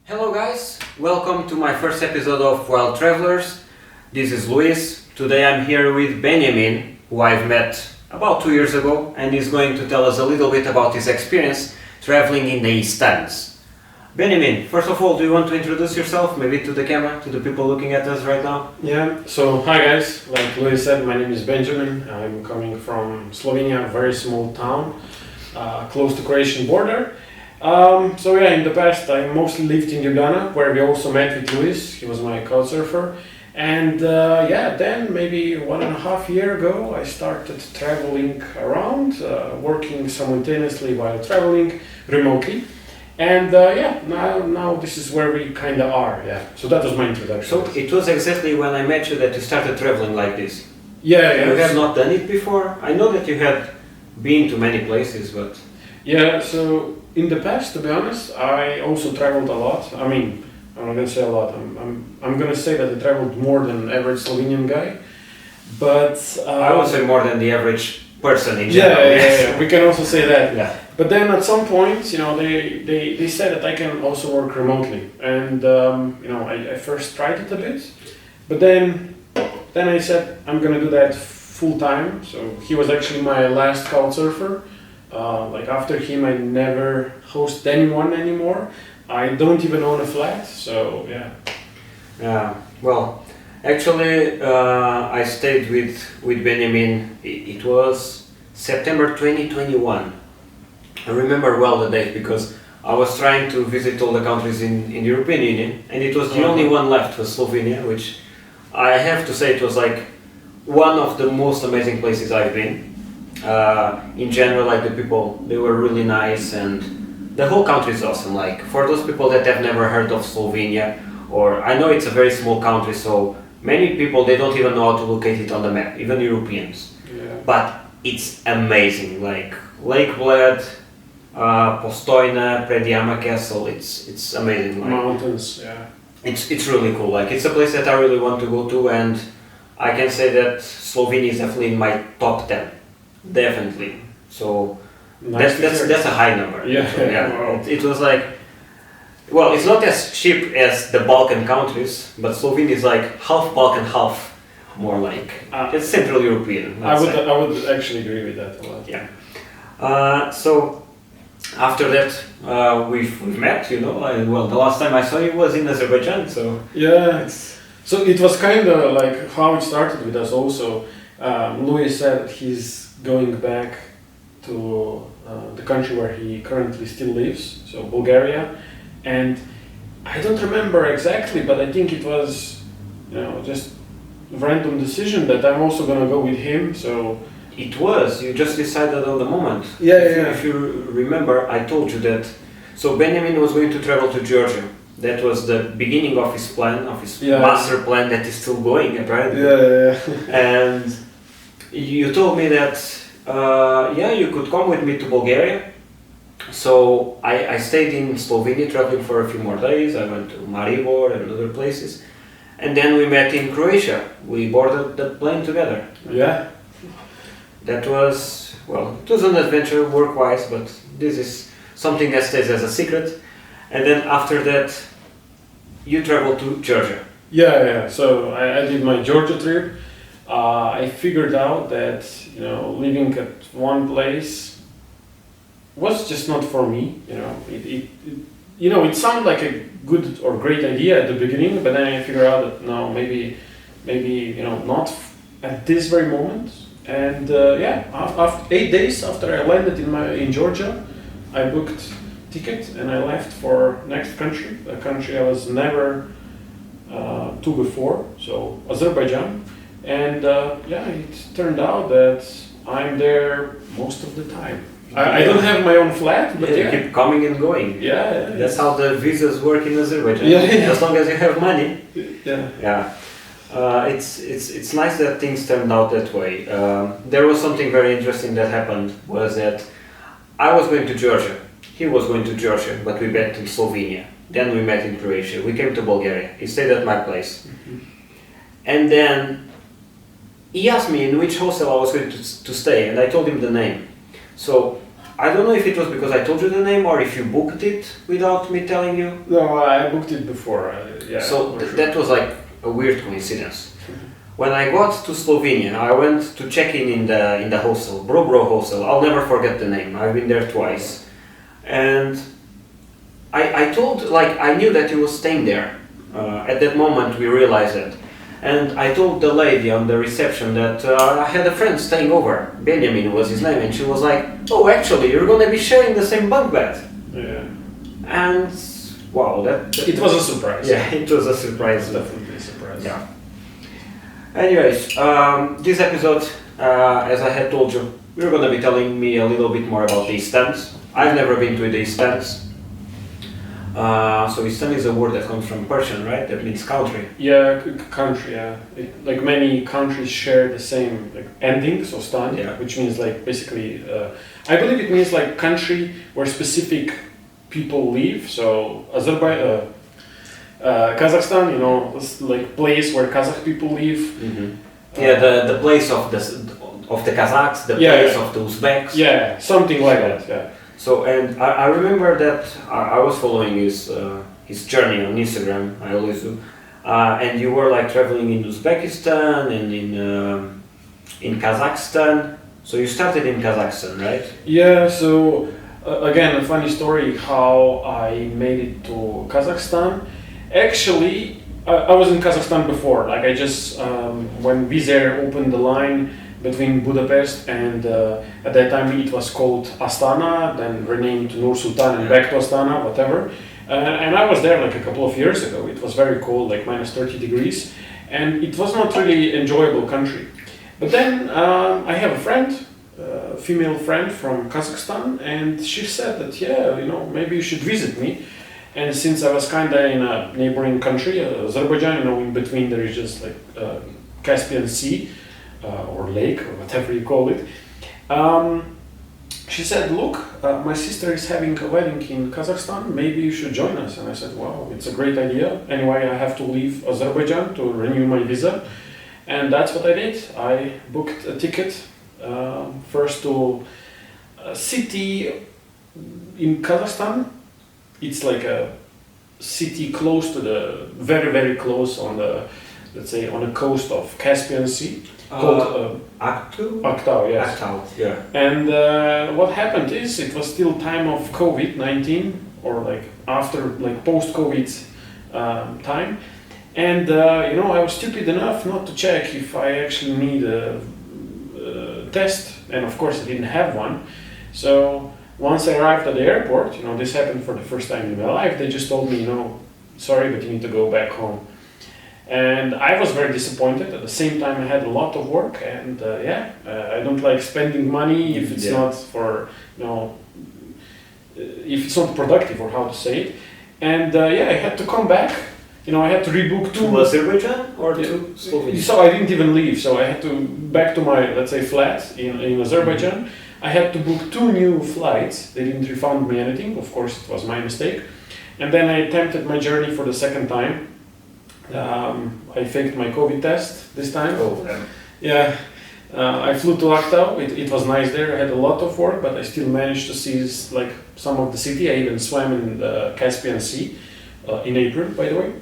Hello guys, welcome to my first episode of Wild Travelers. This is Luis. Today I'm here with Benjamin, who I've met about 2 years ago, and he's going to tell us a little bit about his experience traveling in the Easterns. Benjamin, first of all, do you want to introduce yourself, maybe to the camera, to the people looking at us right now? Yeah, so hi guys, like Luis said, my name is Benjamin. I'm coming from Slovenia, a very small town, close to Croatian border. In the past I mostly lived in Ljubljana, where we also met with Luis. He was my couchsurfer. And then maybe 1.5 years ago I started traveling around, working simultaneously while traveling remotely. And now this is where we kind of are, yeah. So that was my introduction. So it was exactly when I met you that you started traveling like this. Yeah. You have not done it before? I know that you had been to many places, but... Yeah, so in the past, to be honest, I also traveled a lot. I mean, I'm not gonna say a lot. I'm gonna say that I traveled more than average Slovenian guy, but I would say more than the average person in general. Yeah. We can also say that. Yeah. But then at some point, they said that I can also work remotely, and I first tried it a bit, but then I said I'm gonna do that full time. So he was actually my last couchsurfer. After him, I never host anyone anymore. I don't even own a flat, so yeah. Yeah. Well, actually, I stayed with Benjamin. It was September 2021. I remember well the date because I was trying to visit all the countries in the European Union, and it was the only one left was Slovenia, which I have to say it was like one of the most amazing places I've been. In general, like the people, they were really nice, and the whole country is awesome. Like for those people that have never heard of Slovenia, or I know it's a very small country, so many people they don't even know how to locate it on the map, even Europeans. Yeah. But it's amazing. Like Lake Bled, Postojna, Predjama Castle. It's amazing. Like, mountains, yeah. It's really cool. Like it's a place that I really want to go to, and I can say that Slovenia is definitely in my top 10. Definitely. So Nice that's a high number. Yeah. So, yeah. Wow. It was like, well, it's not as cheap as the Balkan countries, but Slovenia is like half Balkan, half more like it's Central European. I would actually agree with that a lot. Yeah. So after that, we've met. And well, the last time I saw you was in Azerbaijan. So Yeah. So it was kind of like how it started with us also. Luis said he's going back to the country where he currently still lives, so Bulgaria, and I don't remember exactly, but I think it was just a random decision that I'm also gonna go with him. So it was, you just decided on the moment. Yeah. If you remember, I told you that. So Benjamin was going to travel to Georgia. That was the beginning of his plan, of his master plan that is still going, apparently. Yeah. And you told me that, you could come with me to Bulgaria. So I stayed in Slovenia, traveling for a few more days. I went to Maribor and other places. And then we met in Croatia. We boarded the plane together. Yeah. That was, it was an adventure work-wise, but this is something that stays as a secret. And then after that, you traveled to Georgia. Yeah. So I did my Georgia trip. I figured out that living at one place was just not for me. It sounded like a good or great idea at the beginning, but then I figured out that no, maybe not at this very moment. And after 8 days after I landed in Georgia, I booked ticket and I left for next country, a country I was never to before, so Azerbaijan. And it turned out that I'm there most of the time. I don't have my own flat, but you keep coming and going. Yeah. That's how the visas work in Azerbaijan. Yeah. As long as you have money. Yeah. Yeah. It's nice that things turned out that way. There was something very interesting that happened, was that I was going to Georgia. He was going to Georgia, but we met in Slovenia. Then we met in Croatia. We came to Bulgaria. He stayed at my place. Mm-hmm. And then he asked me in which hostel I was going to stay, and I told him the name. So I don't know if it was because I told you the name or if you booked it without me telling you. No, I booked it before. Yeah. So that was like a weird coincidence. When I got to Slovenia, I went to check in the hostel, Bro hostel. I'll never forget the name. I've been there twice, and I told, like, I knew that he was staying there. At that moment, we realized it, and I told the lady on the reception that I had a friend staying over. Benjamin was his name, and she was like, "Oh, actually, you're gonna be sharing the same bunk bed." Yeah. And wow, that It was a surprise. yeah, it was a surprise. Definitely a surprise. Yeah. Anyways, this episode, as I had told you, you're gonna be telling me a little bit more about the Eastends. I've never been to the Eastends. So Eastend is a word that comes from Persian, right? That means country. Yeah, country. Yeah, like many countries share the same like ending, so stan, Yeah. which means like basically, I believe it means like country where specific people live. So Azerbaijan, Kazakhstan, you know, it's like place where Kazakh people live. Mm-hmm. Yeah, the place of the Kazakhs, the Yeah, place yeah. of the Uzbeks. Yeah, something like that. Yeah. So, and I remember that I was following his journey on Instagram. I always do. And you were like traveling in Uzbekistan and in Kazakhstan. So you started in Kazakhstan, right? Yeah, so again, a funny story how I made it to Kazakhstan. Actually, I was in Kazakhstan before. Like I just, when Wizz Air opened the line between Budapest and at that time it was called Astana, then renamed to Nur Sultan and back to Astana, whatever. And I was there like a couple of years ago. It was very cold, like minus 30 degrees. And it was not really enjoyable country. But then I have a friend, female friend from Kazakhstan, and she said that, yeah, you know, maybe you should visit me. And since I was kind of in a neighboring country, Azerbaijan, you know, in between there is just like Caspian Sea or lake or whatever you call it. She said, look, my sister is having a wedding in Kazakhstan, maybe you should join us. And I said, wow, it's a great idea. Anyway, I have to leave Azerbaijan to renew my visa. And that's what I did. I booked a ticket first to a city in Kazakhstan. It's like a city close to the, very, very close on the, let's say, on the coast of Caspian Sea. Called Aktau? Aktau, yes. Aktau, yeah. And what happened is it was still time of COVID-19 or like after like post-COVID time. And you know, I was stupid enough not to check if I actually need a test, and of course I didn't have one. So once I arrived at the airport, you know, this happened for the first time in my life, they just told me, you know, sorry, but you need to go back home. And I was very disappointed. At the same time, I had a lot of work, and I don't like spending money if it's not for, you know, if it's not productive, or how to say it. And I had to come back. You know, I had to rebook two. To Azerbaijan or to Slovenia? So I didn't even leave. So I had to back to my, let's say, flat in Azerbaijan. Mm-hmm. I had to book 2 new flights. They didn't refund me anything. Of course, it was my mistake. And then I attempted my journey for the second time. I faked my COVID test this time. Oh, yeah. I flew to Aktau. It was nice there. I had a lot of work, but I still managed to see like some of the city. I even swam in the Caspian Sea in April, by the way.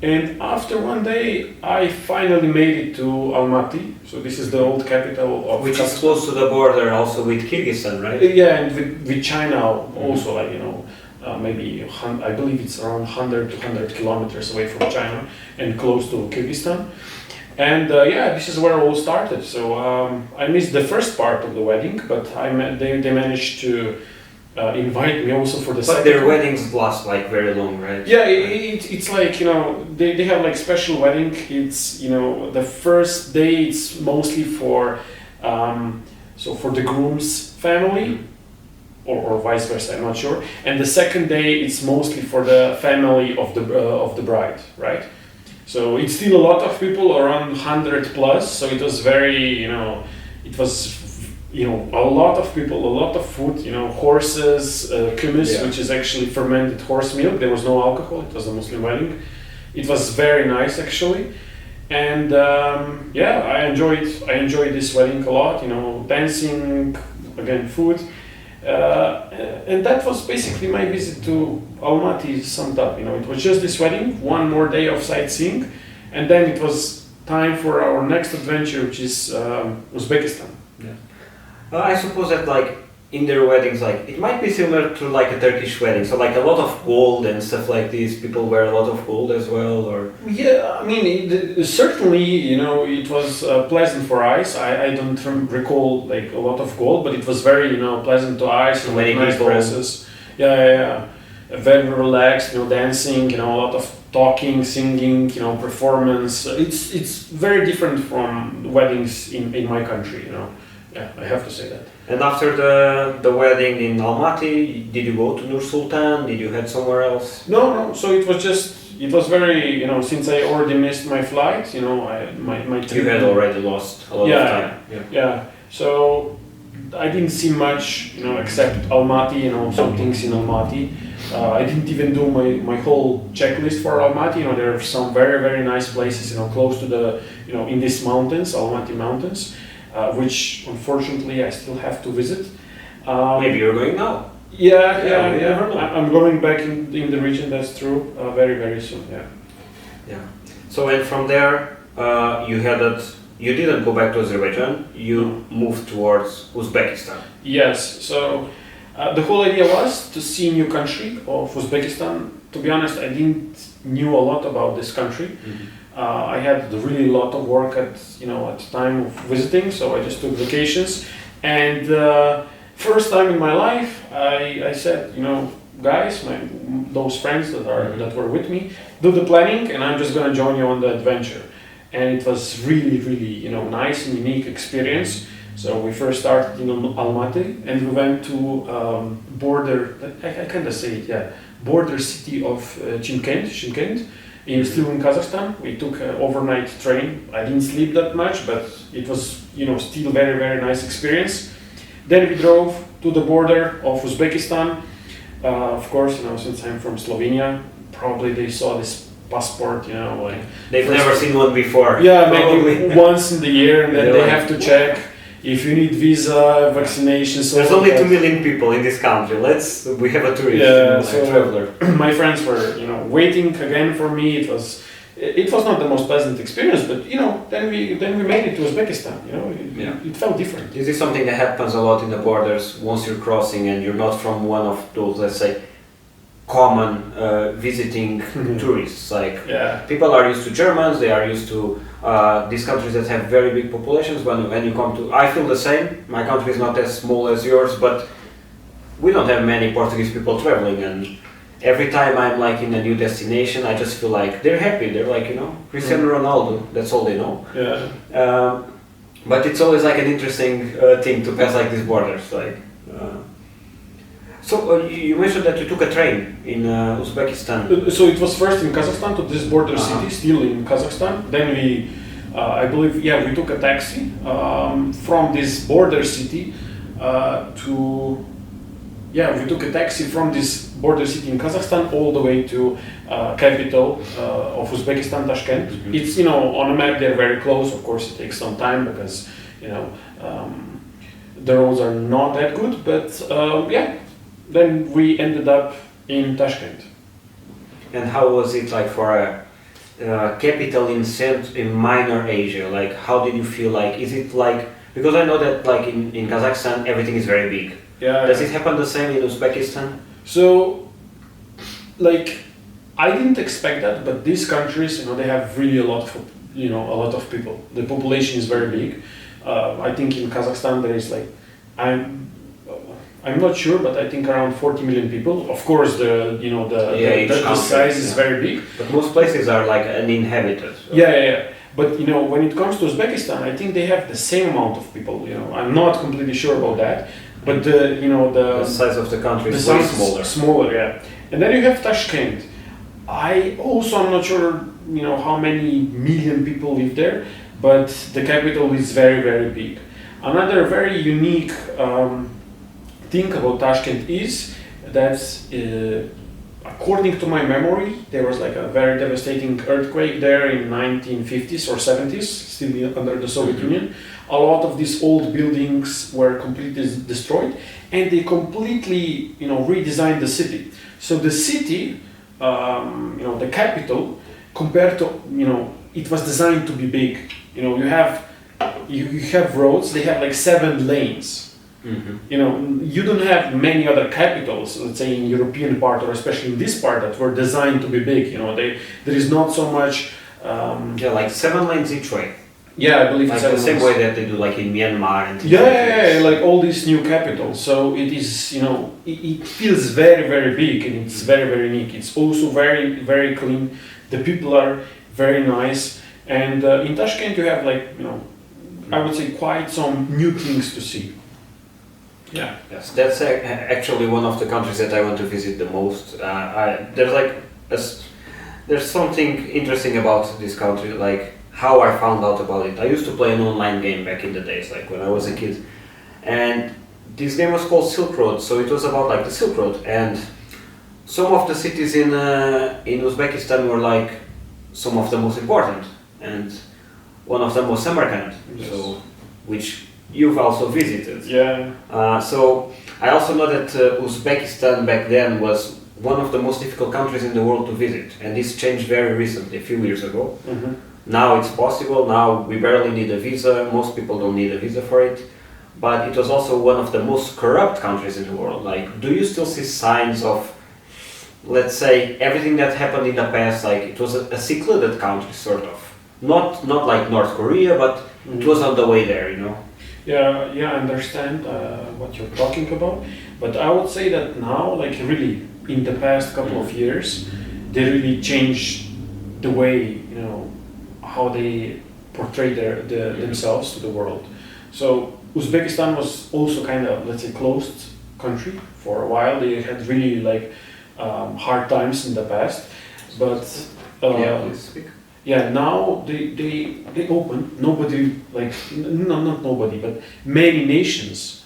And after one day, I finally made it to Almaty. So this is the old capital of which is close to the border also with Kyrgyzstan, right? Yeah, and with China also, like, you know, maybe I believe it's around 100 to 100 kilometers away from China and close to Kyrgyzstan. And this is where it all started. So I missed the first part of the wedding, but they managed to invite me also for the second. But their weddings last like very long, right? Yeah, it's like, you know, they have like special wedding. It's, you know, the first day it's mostly for for the groom's family, or vice versa, I'm not sure. And the second day it's mostly for the family of the bride, right? So it's still a lot of people, around 100 plus. So it was very, you know, it was, you know, a lot of people, a lot of food, you know, horses, kumis, which is actually fermented horse milk. There was no alcohol. It was a Muslim wedding. It was very nice, actually. And I enjoyed this wedding a lot. You know, dancing, again, food. And that was basically my visit to Almaty summed up. It was just this wedding, one more day of sightseeing, and then it was time for our next adventure, which is Uzbekistan. Yeah. I suppose that like in their weddings, like it might be similar to like a Turkish wedding. So like a lot of gold and stuff like this. People wear a lot of gold as well, or Yeah, I mean, certainly, it was pleasant for eyes. I don't recall like a lot of gold, but it was very, pleasant to eyes. So many nice people. dresses. Yeah. Very relaxed, dancing, a lot of talking, singing, performance. It's very different from weddings in my country, Yeah, I have to say that. And after the wedding in Almaty, did you go to Nur Sultan? Did you head somewhere else? No. So it was very, since I already missed my flight, my trip. You had already lost a lot of time. Yeah. So I didn't see much, except Almaty, some things in Almaty. I didn't even do my whole checklist for Almaty. There are some very, very nice places, close to the, in these mountains, Almaty mountains, which unfortunately I still have to visit. Maybe you're going now. Yeah. we never know. I'm going back in the region. That's true. Very, very soon. Yeah. Yeah. So and from there, you didn't go back to Azerbaijan. You moved towards Uzbekistan. Yes. So the whole idea was to see a new country of Uzbekistan. To be honest, I didn't knew a lot about this country. Mm-hmm. I had really a lot of work at the time of visiting, so I just took vacations. And first time in my life, I said, guys, those friends that were with me, do the planning, and I'm just gonna join you on the adventure. And it was really, really, nice and unique experience. So we first started in Almaty, and we went to border. I kind of say it, yeah, border city of Chimkent, still in Kazakhstan. We took an overnight train. I didn't sleep that much, but it was, still very, very nice experience. Then we drove to the border of Uzbekistan. Of course, since I'm from Slovenia, probably they saw this passport, like They've never seen one before. yeah, probably. maybe once in the year, and then Yeah. they have to check if you need visa, vaccination. So There's only that- 2 million people in this country. We have a tourist, Yeah, a so- traveler. my friends were, waiting again for me. It was not the most pleasant experience, but then we made it to Uzbekistan. It felt different. This is something that happens a lot in the borders once you're crossing and you're not from one of those, let's say, common visiting tourists. Like Yeah. people are used to Germans, they are used to these countries that have very big populations. When you come to, I feel the same. My country is not as small as yours, but we don't have many Portuguese people traveling, and every time I'm like in a new destination, I just feel like they're happy. They're like, Cristiano Ronaldo. That's all they know. Yeah. But it's always like an interesting thing to pass like these borders. So you mentioned that you took a train in Uzbekistan. So it was first in Kazakhstan to this border city, still in Kazakhstan. Then we, I believe, we took a taxi from this border city we took a taxi from this border city in Kazakhstan all the way to capital of Uzbekistan, Tashkent. Mm-hmm. It's on a map they're very close. Of course, it takes some time because the roads are not that good. But then we ended up in Tashkent. And how was it like for a capital in minor Asia? Like, how did you feel like? Is it like, because I know that like in Kazakhstan everything is very big. Yeah. Does it happen the same in Uzbekistan? So, like, I didn't expect that, but these countries, they have really a lot of people. The population is very big. I think in Kazakhstan there is like, I'm not sure, but I think around 40 million people. Of course, the size is very big. But most places are like uninhabited. So. Yeah. But when it comes to Uzbekistan, I think they have the same amount of people. I'm not completely sure about that. But The size of the country is way smaller. Smaller, yeah. And then you have Tashkent. I'm not sure, how many million people live there, but the capital is very, very big. Another very unique thing about Tashkent is that according to my memory, there was like a very devastating earthquake there in 1950s or 70s, still under the Soviet Union. A lot of these old buildings were completely destroyed, and they completely, redesigned the city. So the city, the capital, compared to, it was designed to be big. You have roads. They have like 7 lanes. You don't have many other capitals, let's say in European part or especially in this part, that were designed to be big. There is not so much. Like 7 lanes each way. Yeah, I believe Like it's the same way that they do like in Myanmar and like all these new capitals. So it is, it feels very, very big, and it's very, very unique. It's also very, very clean. The people are very nice, and in Tashkent you have like, I would say quite some new things to see. Yeah. Yes, that's actually one of the countries that I want to visit the most. There's something interesting about this country, like how I found out about it. I used to play an online game back in the days, like when I was a kid, and this game was called Silk Road. So it was about like the Silk Road, and some of the cities in Uzbekistan were like some of the most important, and one of them was Samarkand, so which you've also visited. Yeah. So I also know that Uzbekistan back then was one of the most difficult countries in the world to visit, and this changed very recently, a few years ago. Now it's possible. Now we barely need a visa. Most people don't need a visa for it. But it was also one of the most corrupt countries in the world. Like, do you still see signs of, let's say, everything that happened in the past? Like, it was a secluded country, sort of. Not like North Korea, but it was on the way there, Yeah, I understand what you're talking about, but I would say that now, like really, in the past couple of years, they really changed the way, how they portray themselves to the world. So Uzbekistan was also kind of, let's say, closed country for a while. They had really like hard times in the past, but please speak. yeah, now they open. Nobody, like, not nobody, but many nations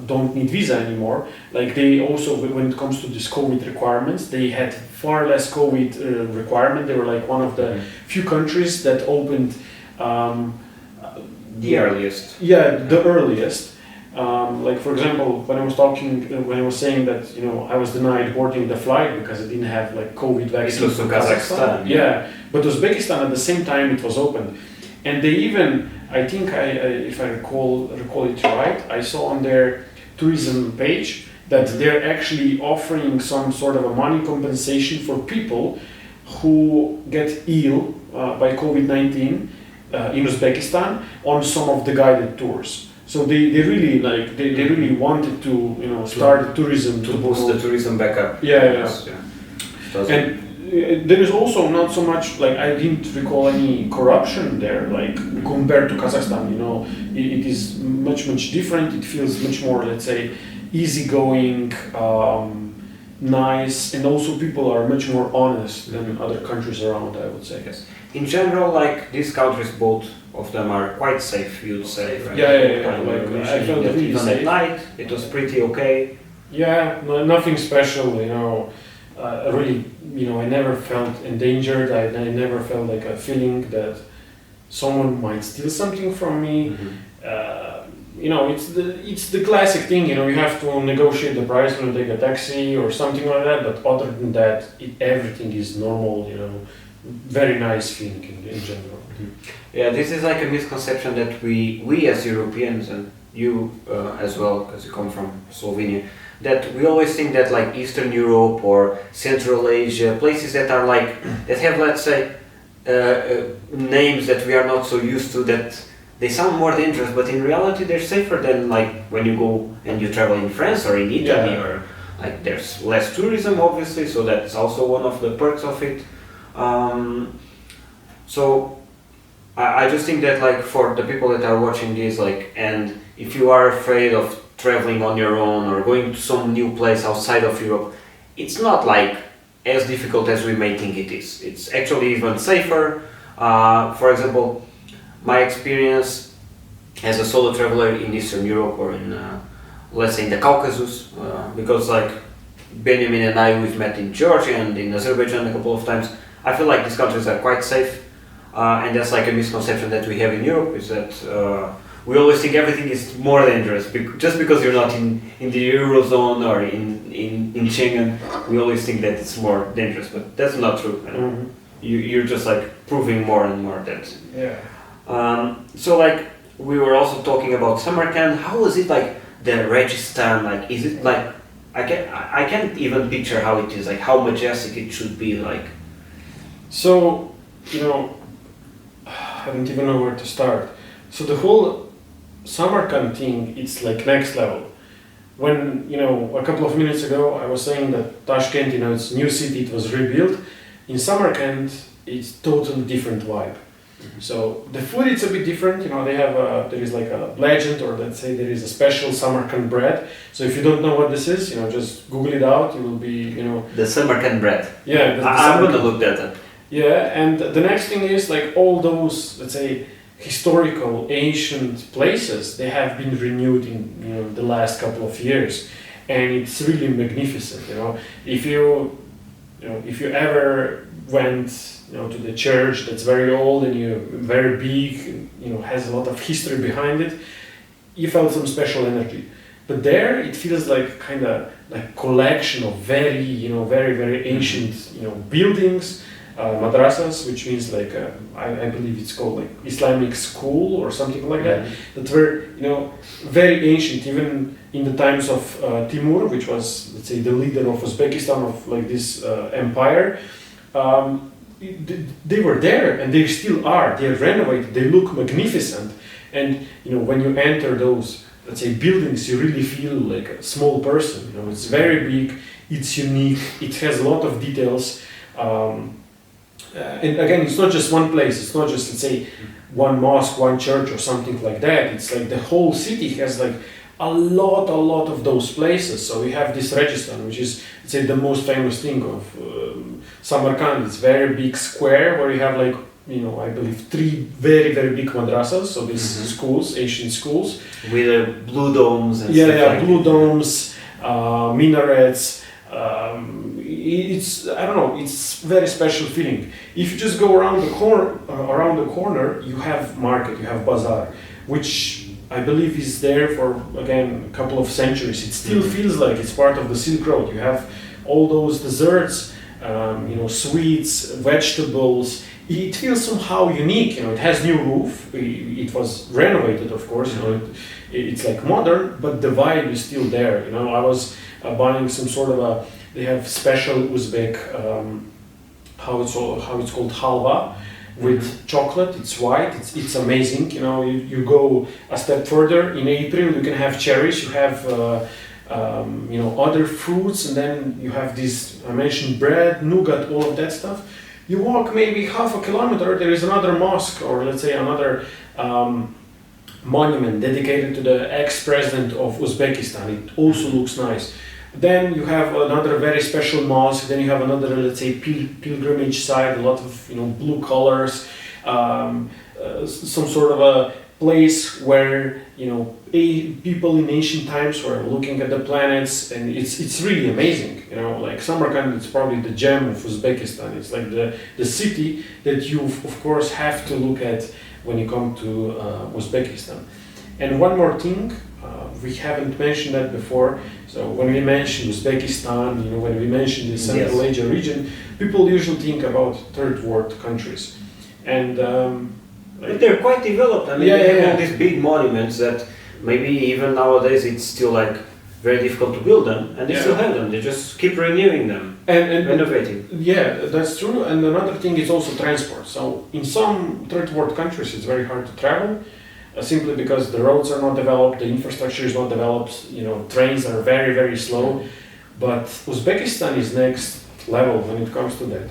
don't need visa anymore. Like, they also, when it comes to this COVID requirements, they had far less COVID requirement. They were like one of the few countries that opened the earliest. Yeah, the earliest. Like, for example, when I was saying that, I was denied boarding the flight because I didn't have like COVID vaccine. It was to Kazakhstan. Yeah, but Uzbekistan at the same time it was open, and they even, I think if I recall it right, I saw on their tourism page that they're actually offering some sort of a money compensation for people who get ill by COVID-19 in Uzbekistan on some of the guided tours. So they really like they really wanted to start tourism to boost the tourism back up. Yeah. And there is also not so much, like, I didn't recall any corruption there, like compared to Kazakhstan. It is much different. It feels much more, let's say, easygoing, nice, and also people are much more honest than other countries around, I would say. Yes. In general, like, these countries, both of them are quite safe, you'd say. Right? Yeah. Like, I felt really even safe. at night, it was pretty okay. Yeah, nothing special, really, I never felt endangered. I never felt like a feeling that someone might steal something from me. It's the classic thing. You have to negotiate the price when you take a taxi or something like that. But other than that, everything is normal. Very nice feeling in general. Yeah, this is like a misconception that we as Europeans, and you as well, because you come from Slovenia, that we always think that like Eastern Europe or Central Asia, places that are like, that have, let's say, names that we are not so used to, that they sound more dangerous, but in reality they're safer than like when you go and you travel in France or in Italy, or like there's less tourism obviously, so that's also one of the perks of it. So I just think that like for the people that are watching this, like, and if you are afraid of traveling on your own or going to some new place outside of Europe, it's not like as difficult as we may think it is. It's actually even safer. For example, my experience as a solo traveler in Eastern Europe or in, let's say, in the Caucasus, because like Benjamin and I, we've met in Georgia and in Azerbaijan a couple of times. I feel like these countries are quite safe, and that's like a misconception that we have in Europe, is that we always think everything is more dangerous just because you're not in the Eurozone or in Schengen. We always think that it's more dangerous, but that's not true. You know? You're just like proving more and more that. So like we were also talking about Samarkand. How is it like the Registan? Like, is it like I can't even picture how it is. Like how majestic it should be. Like. So, you know, I don't even know where to start. So the whole Samarkand thing, it's like next level. When, you know, a couple of minutes ago I was saying that Tashkent, you know, it's new city, it was rebuilt. In Samarkand, it's totally different vibe. So the food, it's a bit different. You know, they have there is like a legend, or let's say there is a special Samarkand bread. So if you don't know what this is, you know, just Google it out. You will be, you know, the Samarkand bread. Yeah, I'm gonna look that up. Yeah, and the next thing is like all those, let's say, historical ancient places. They have been renewed in, you know, the last couple of years, and it's really magnificent. You know, if you ever went, you know, to the church that's very old and very big, you know, has a lot of history behind it, you felt some special energy. But there it feels like kind of like collection of very, you know, very ancient, you know, buildings, madrasas, which means like I believe it's called like Islamic school or something like that. That were, you know, very ancient, even in the times of Timur, which was, let's say, the leader of Uzbekistan, of like this empire. They were there and they still are. They are renovated. They look magnificent. And, you know, when you enter those, let's say, buildings, you really feel like a small person. You know, it's very big. It's unique. It has a lot of details. And again, it's not just one place. It's not just, let's say, one mosque, one church, or something like that. It's like the whole city has like a lot of those places. So we have this Registan, which is, let's say, the most famous thing of Samarkand. It's very big square where you have like, you know, I believe 3 very big madrasas. So these schools, ancient schools, with blue domes and stuff like blue domes, minarets. It's, I don't know, it's very special feeling. If you just go around the corner, you have market, you have bazaar, which I believe is there for, again, a couple of centuries. It still feels like it's part of the Silk Road. You have all those desserts, you know, sweets, vegetables. It feels somehow unique. You know, it has new roof. It was renovated, of course. You know, it's like modern, but the vibe is still there. You know, I was buying some sort of they have special Uzbek, how it's called, halva, with chocolate. It's white. It's amazing. You know, you go a step further. In April, you can have cherries. You have you know, other fruits, and then you have this, I mentioned, bread, nougat, all of that stuff. You walk maybe half a kilometer. There is another mosque, or let's say another monument dedicated to the ex-president of Uzbekistan. It also looks nice. Then you have another very special mosque. Then you have another, let's say, pilgrimage site. A lot of, you know, blue colors. Some sort of a place where, you know, people in ancient times were looking at the planets, and it's really amazing. You know, like Samarkand, it's probably the gem of Uzbekistan. It's like the city that you, of course, have to look at when you come to Uzbekistan. And one more thing, we haven't mentioned that before. So when we mention Uzbekistan, you know, when we mention the Central Asia region, people usually think about third world countries, and but they're quite developed. I mean, they have all these big monuments that maybe even nowadays it's still like very difficult to build them, and they still have them. They just keep renewing them and renovating. Yeah, that's true. And another thing is also transport. So in some third world countries, it's very hard to travel. Simply because the roads are not developed, the infrastructure is not developed, you know, trains are very slow. But Uzbekistan is next level when it comes to that.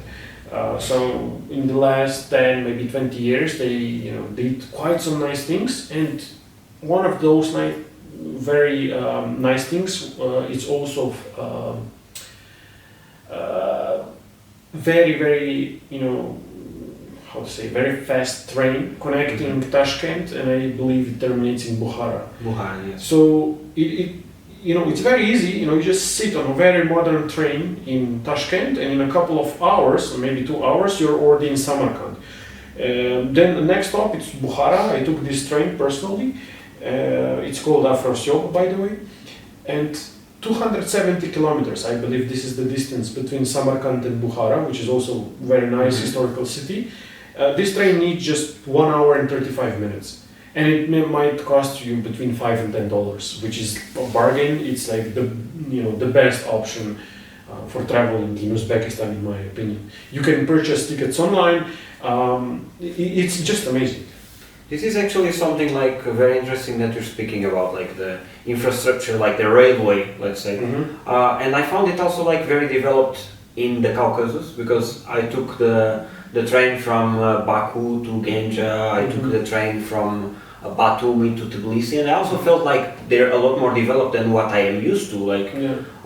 So in the last 10, maybe 20 years, they, you know, did quite some nice things, and one of those very nice things is also very, you know, how to say, very fast train connecting Tashkent, and I believe it terminates in Bukhara. Bukhara, yes. So it it's very easy. You just sit on a very modern train in Tashkent, and in a couple of hours, or maybe 2 hours, you're already in Samarkand. Then the next stop, it's Bukhara. I took this train personally. It's called Afrosiyog, by the way. And 270 kilometers, I believe this is the distance between Samarkand and Bukhara, which is also a very nice historical city. This train needs just 1 hour and 35 minutes. And it might cost you between $5 and $10, which is a bargain. It's like the best option for traveling in Uzbekistan, in my opinion. You can purchase tickets online. It's just amazing. This is actually something like very interesting that you're speaking about, like the infrastructure, like the railway, let's say. And I found it also like very developed in the Caucasus, because I took the train from Baku to Ganja. I took the train from Batumi to Tbilisi, and I also felt like they're a lot more developed than what I am used to. Like,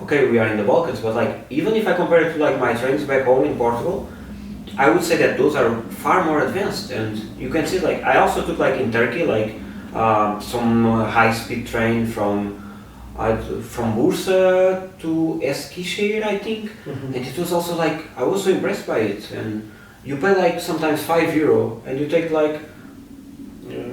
okay, we are in the Balkans, but like even if I compare it to like my trains back home in Portugal, I would say that those are far more advanced. And you can see, like, I also took like in Turkey, like some high-speed train from Bursa to Eskişehir, I think, and it was also like I was so impressed by it. And you pay like sometimes €5, and you take like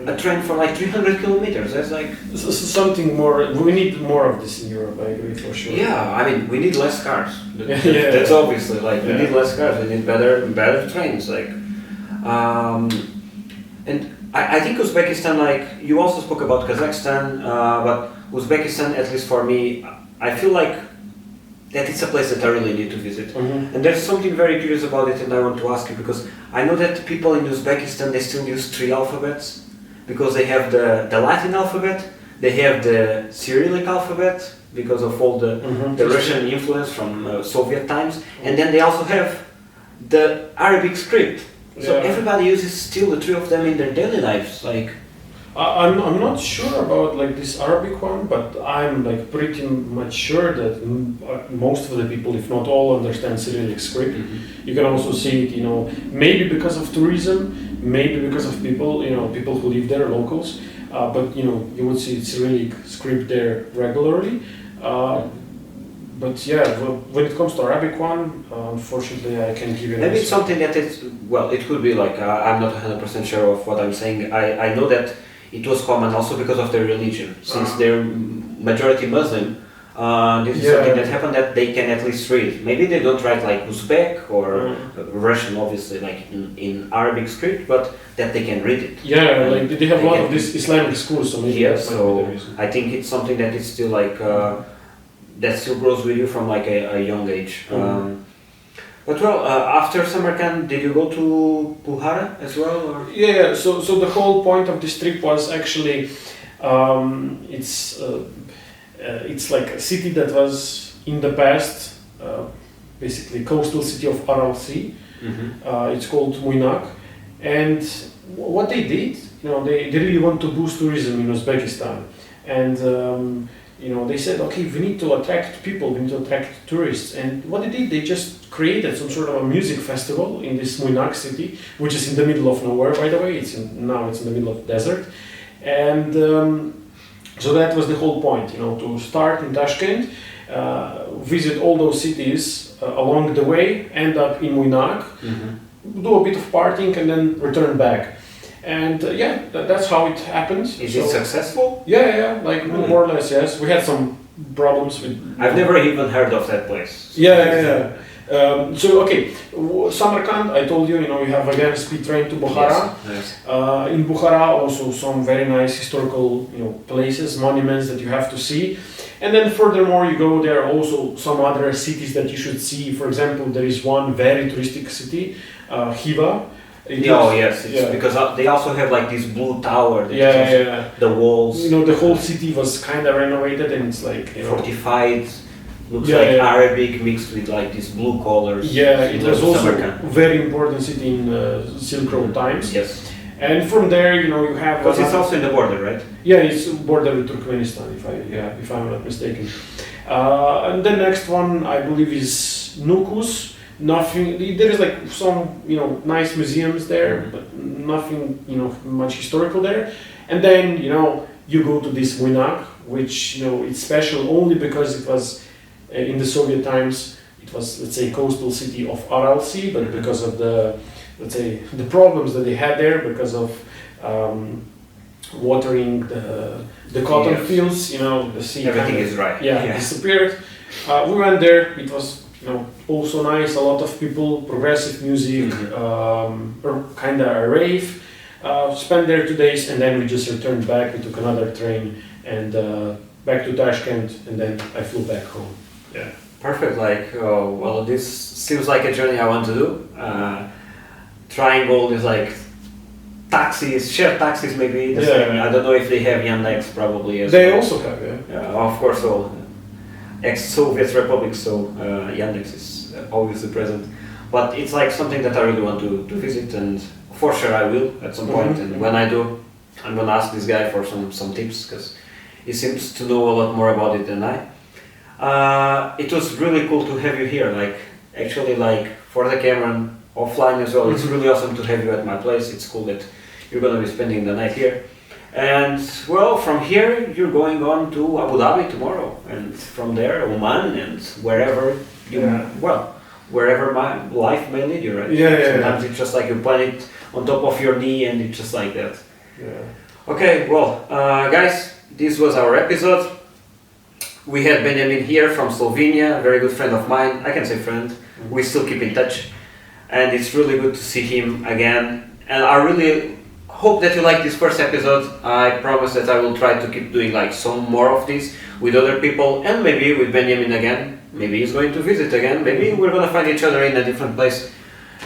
a train for like 300 kilometers. That's like something more. We need more of this in Europe. I agree for sure. Yeah, I mean, we need less cars. That's obviously like we need less cars. We need better trains. Like, and I think Uzbekistan. Like you also spoke about Kazakhstan, but Uzbekistan, at least for me, I feel like that it's a place that I really need to visit. And there's something very curious about it, and I want to ask you, because I know that people in Uzbekistan, they still use 3 alphabets, because they have the Latin alphabet, they have the Cyrillic alphabet because of all the Russian influence from Soviet times, and then they also have the Arabic script. So everybody uses still the 3 of them in their daily lives. Like, I'm not sure about like this Arabic one, but I'm like pretty much sure that most of the people, if not all, understand Cyrillic script. You can also see it, maybe because of tourism, maybe because of people, people who live there, locals. But you would see Cyrillic script there regularly. But yeah, when it comes to Arabic one, unfortunately, I can't give you an maybe answer. it's something that it's, well, it could be like, I'm not 100% sure of what I'm saying. I know that it was common also because of their religion. Since they're majority Muslim, this is something that happened that they can at least read. Maybe they don't write like Uzbek or Russian, obviously, like in Arabic script, but that they can read it. Yeah, like they have a lot of these Islamic schools, so maybe that's so the reason. I think it's something that is still like, that still grows with you from like a young age. But well, after Samarkand, did you go to Bukhara as well? Or? Yeah. So the whole point of this trip was actually, it's like a city that was in the past, basically coastal city of Aral Sea. It's called Muynak, and what they did, they really want to boost tourism in Uzbekistan, and they said, okay, we need to attract people, we need to attract tourists. And what they did, they just created some sort of a music festival in this Muynak city, which is in the middle of nowhere, by the way. Now it's in the middle of the desert. And so that was the whole point, to start in Tashkent, visit all those cities along the way, end up in Muynak, do a bit of partying, and then return back. And that's how it happened. Is it successful? Yeah, like more or less, yes. We had some problems with... I've never even heard of that place. Yeah. So, okay, Samarkand, I told you, you have again a speed train to Bukhara. Yes. In Bukhara, also some very nice historical, places, monuments that you have to see. And then furthermore, you go there are also some other cities that you should see. For example, there is one very touristic city, Khiva. Yes, because they also have like this blue tower. The walls. The whole city was kind of renovated, and it's like fortified. Looks like Arabic mixed with like these blue colors. Yeah, it was also a very important city in Silk Road times. Yes. And from there, you have. Because it's also in the border, right? Yeah, it's border with Turkmenistan, if I'm not mistaken. And the next one, I believe, is Nukus. Nothing. There is like some nice museums there, but nothing much historical there. And then you go to this Winak, which it's special only because it was in the Soviet times. It was, let's say, coastal city of Aral Sea, but because of the, let's say, the problems that they had there because of watering the cotton Yes. fields, the sea Everything kind of, is right. disappeared. We went there. It was also nice. A lot of people, progressive music, or kind of a rave. Spent there 2 days, and then we just returned back. We took another train and back to Tashkent, and then I flew back home. Yeah. Perfect. Like, well, this seems like a journey I want to do. Trying all these like taxis, shared taxis, maybe. The same. I don't know if they have Yandex, probably. As They well. also have, Of course, all ex-Soviet republics, so Yandex is obviously present. But it's like something that I really want to visit, and for sure I will at some point. And when I do, I'm gonna ask this guy for some tips because he seems to know a lot more about it than I. It was really cool to have you here. Like actually, like for the camera and offline as well. It's really awesome to have you at my place. It's cool that you're gonna be spending the night here. And well, from here you're going on to Abu Dhabi tomorrow, and from there Oman and wherever you wherever my life may lead you, right? Sometimes it's just like you plan it on top of your knee, and it's just like that. Okay, well, guys, this was our episode. We had Benjamin here from Slovenia, a very good friend of mine. I can say friend. We still keep in touch, and it's really good to see him again. And I really hope that you like this first episode. I promise that I will try to keep doing like some more of this with other people, and maybe with Benjamin again. Maybe he's going to visit again. Maybe we're gonna find each other in a different place,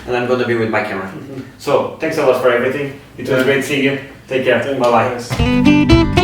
and I'm gonna be with my camera. So thanks a lot for everything. It was great seeing you. Take care. Bye bye.